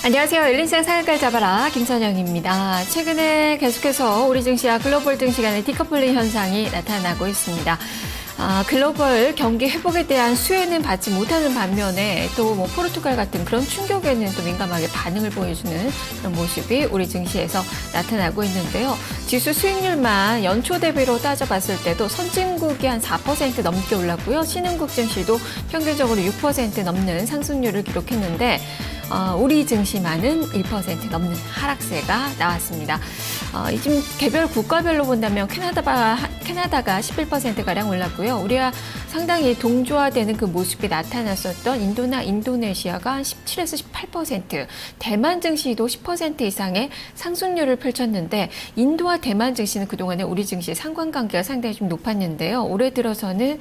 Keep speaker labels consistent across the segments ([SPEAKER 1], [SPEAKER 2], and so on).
[SPEAKER 1] 안녕하세요. 일린생 상한가를 잡아라 김선영입니다. 최근에 계속해서 우리 증시와 글로벌 증시 간의 디커플링 현상이 나타나고 있습니다. 글로벌 경기 회복에 대한 수혜는 받지 못하는 반면에 또 포르투갈 같은 그런 충격에는 또 민감하게 반응을 보여주는 그런 모습이 우리 증시에서 나타나고 있는데요. 지수 수익률만 연초 대비로 따져봤을 때도 선진국이 한 4% 넘게 올랐고요. 신흥국 증시도 평균적으로 6% 넘는 상승률을 기록했는데 우리 증시만은 1% 넘는 하락세가 나왔습니다. 지금 개별 국가별로 본다면 캐나다가 11%가량 올랐고요. 우리가 상당히 동조화되는 그 모습이 나타났었던 인도나 인도네시아가 17에서 18%, 대만 증시도 10% 이상의 상승률을 펼쳤는데 인도와 대만 증시는 그동안에 우리 증시의 상관관계가 상당히 좀 높았는데요. 올해 들어서는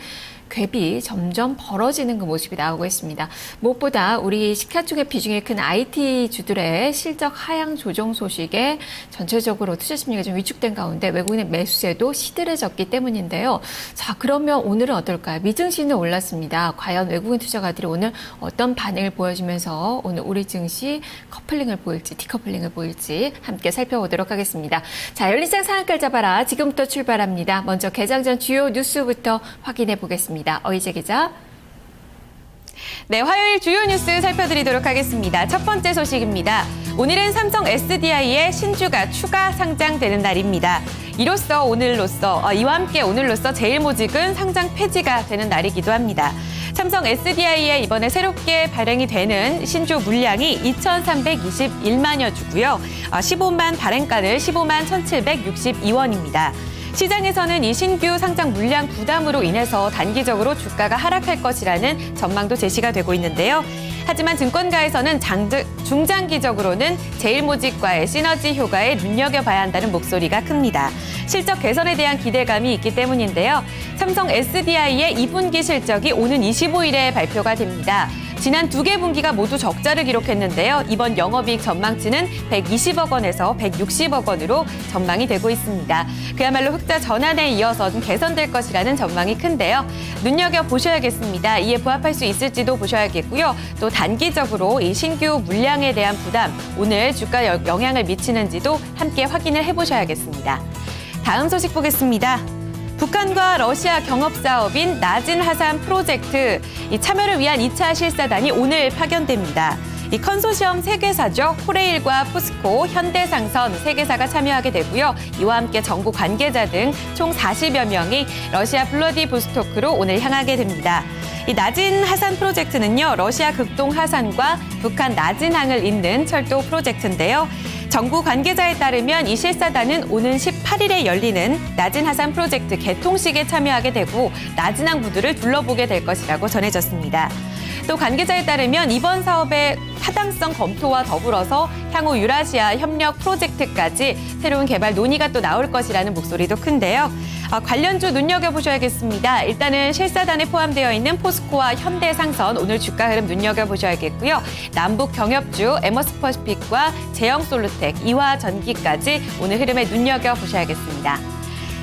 [SPEAKER 1] 갭이 점점 벌어지는 그 모습이 나오고 있습니다. 무엇보다 우리 시가총액 비중이 큰 IT주들의 실적 하향 조정 소식에 전체적으로 투자 심리가 좀 위축된 가운데 외국인의 매수세도 시들해졌기 때문인데요. 자, 그러면 오늘은 어떨까요? 미증시는 올랐습니다. 과연 외국인 투자가들이 오늘 어떤 반응을 보여주면서 오늘 우리 증시 커플링을 보일지 디커플링을 보일지 함께 살펴보도록 하겠습니다. 자, 열린생 상한가를 잡아라. 지금부터 출발합니다. 먼저 개장 전 주요 뉴스부터 확인해 보겠습니다. 어이재 기자.
[SPEAKER 2] 네, 화요일 주요 뉴스 살펴드리도록 하겠습니다. 첫 번째 소식입니다. 오늘은 삼성 SDI의 신주가 추가 상장되는 날입니다. 이와 함께 오늘로써 제일모직은 상장 폐지가 되는 날이기도 합니다. 삼성 SDI에 이번에 새롭게 발행이 되는 신주 물량이 2,321만여 주고요. 15만 발행가는 15만 1,762원입니다. 시장에서는 이 신규 상장 물량 부담으로 인해서 단기적으로 주가가 하락할 것이라는 전망도 제시가 되고 있는데요. 하지만 증권가에서는 중장기적으로는 제일모직과의 시너지 효과에 눈여겨봐야 한다는 목소리가 큽니다. 실적 개선에 대한 기대감이 있기 때문인데요. 삼성 SDI의 2분기 실적이 오는 25일에 발표가 됩니다. 지난 두 개 분기가 모두 적자를 기록했는데요. 이번 영업이익 전망치는 120억 원에서 160억 원으로 전망이 되고 있습니다. 그야말로 흑자 전환에 이어서 좀 개선될 것이라는 전망이 큰데요. 눈여겨보셔야겠습니다. 이에 부합할 수 있을지도 보셔야겠고요. 또 단기적으로 이 신규 물량에 대한 부담, 오늘 주가 영향을 미치는지도 함께 확인을 해보셔야겠습니다. 다음 소식 보겠습니다. 북한과 러시아 경업사업인 나진 하산 프로젝트 이 참여를 위한 2차 실사단이 오늘 파견됩니다. 이 컨소시엄 3개사죠. 코레일과 포스코, 현대상선 3개사가 참여하게 되고요. 이와 함께 정부 관계자 등 총 40여 명이 러시아 블라디보스토크로 오늘 향하게 됩니다. 이 나진 하산 프로젝트는요. 러시아 극동 하산과 북한 나진항을 잇는 철도 프로젝트인데요. 정부 관계자에 따르면 이 실사단은 오는 18일에 열리는 나진 하산 프로젝트 개통식에 참여하게 되고 나진항 부두를 둘러보게 될 것이라고 전해졌습니다. 또 관계자에 따르면 이번 사업의 타당성 검토와 더불어서 향후 유라시아 협력 프로젝트까지 새로운 개발 논의가 또 나올 것이라는 목소리도 큰데요. 관련주 눈여겨보셔야겠습니다. 일단은 실사단에 포함되어 있는 포스코와 현대상선 오늘 주가 흐름 눈여겨보셔야겠고요. 남북 경협주 에머스퍼시픽과 제형솔루텍, 이화전기까지 오늘 흐름에 눈여겨보셔야겠습니다.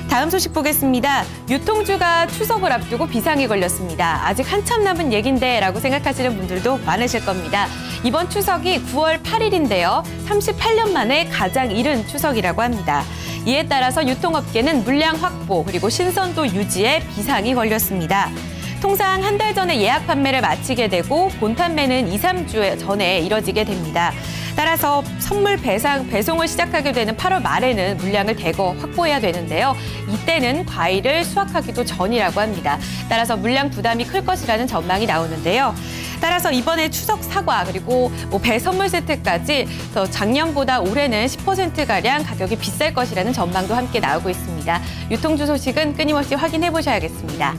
[SPEAKER 2] 다음 소식 보겠습니다. 유통주가 추석을 앞두고 비상이 걸렸습니다. 아직 한참 남은 얘긴데 라고 생각하시는 분들도 많으실 겁니다. 이번 추석이 9월 8일인데요. 38년 만에 가장 이른 추석이라고 합니다. 이에 따라서 유통업계는 물량 확보 그리고 신선도 유지에 비상이 걸렸습니다. 통상 한 달 전에 예약 판매를 마치게 되고 본 판매는 2, 3주 전에 이뤄지게 됩니다. 따라서 선물 배송을 시작하게 되는 8월 말에는 물량을 대거 확보해야 되는데요. 이때는 과일을 수확하기도 전이라고 합니다. 따라서 물량 부담이 클 것이라는 전망이 나오는데요. 따라서 이번에 추석 사과 그리고 배 선물 세트까지 더 작년보다 올해는 10%가량 가격이 비쌀 것이라는 전망도 함께 나오고 있습니다. 유통주 소식은 끊임없이 확인해 보셔야겠습니다.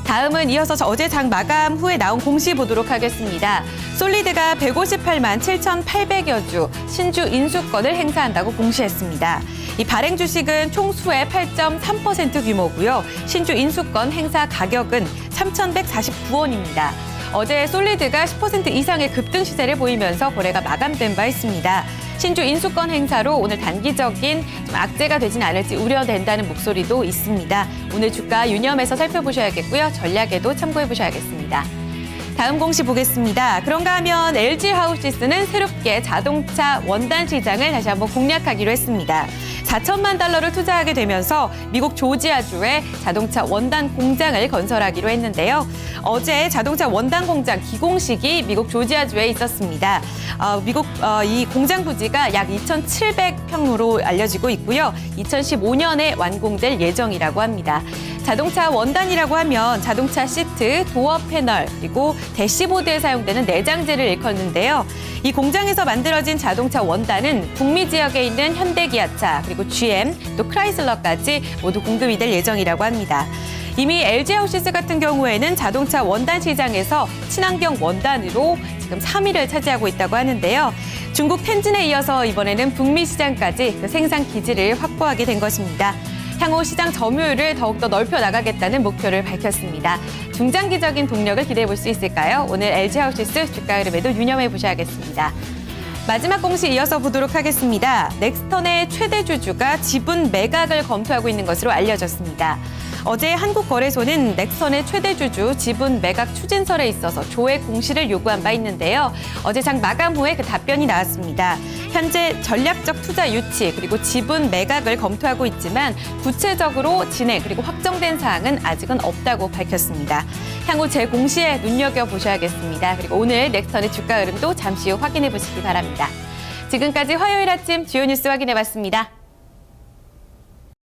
[SPEAKER 2] 다음은 이어서 어제 장 마감 후에 나온 공시 보도록 하겠습니다. 솔리드가 158만 7,800여 주 신주 인수권을 행사한다고 공시했습니다. 이 발행 주식은 총 수의 8.3% 규모고요. 신주 인수권 행사 가격은 3,149원입니다. 어제 솔리드가 10% 이상의 급등 시세를 보이면서 거래가 마감된 바 있습니다. 신주 인수권 행사로 오늘 단기적인 악재가 되진 않을지 우려된다는 목소리도 있습니다. 오늘 주가 유념해서 살펴보셔야겠고요. 전략에도 참고해 보셔야겠습니다. 다음 공시 보겠습니다. 그런가 하면 LG 하우시스는 새롭게 자동차 원단 시장을 다시 한번 공략하기로 했습니다. 4천만 달러를 투자하게 되면서 미국 조지아주에 자동차 원단 공장을 건설하기로 했는데요. 어제 자동차 원단 공장 기공식이 미국 조지아주에 있었습니다. 이 공장 부지가 약 2,700평으로 알려지고 있고요. 2015년에 완공될 예정이라고 합니다. 자동차 원단이라고 하면 자동차 시트, 도어 패널, 그리고 대시보드에 사용되는 내장재를 일컫는데요. 이 공장에서 만들어진 자동차 원단은 북미 지역에 있는 현대기아차, 그리고 GM, 또 크라이슬러까지 모두 공급이 될 예정이라고 합니다. 이미 LG 하우시스 같은 경우에는 자동차 원단 시장에서 친환경 원단으로 지금 3위를 차지하고 있다고 하는데요. 중국 텐진에 이어서 이번에는 북미 시장까지 그 생산 기지를 확보하게 된 것입니다. 향후 시장 점유율을 더욱더 넓혀 나가겠다는 목표를 밝혔습니다. 중장기적인 동력을 기대해 볼 수 있을까요? 오늘 LG 하우시스 주가 흐름에도 유념해 보셔야겠습니다. 마지막 공시 이어서 보도록 하겠습니다. 넥스턴의 최대 주주가 지분 매각을 검토하고 있는 것으로 알려졌습니다. 어제 한국거래소는 넥스턴의 최대 주주 지분 매각 추진설에 있어서 조회 공시를 요구한 바 있는데요. 어제 장 마감 후에 그 답변이 나왔습니다. 현재 전략적 투자 유치 그리고 지분 매각을 검토하고 있지만 구체적으로 진행 그리고 확정된 사항은 아직은 없다고 밝혔습니다. 향후 재공시에 눈여겨보셔야겠습니다. 그리고 오늘 넥스턴의 주가 흐름도 잠시 후 확인해 보시기 바랍니다. 지금까지 화요일 아침 주요 뉴스 확인해 봤습니다.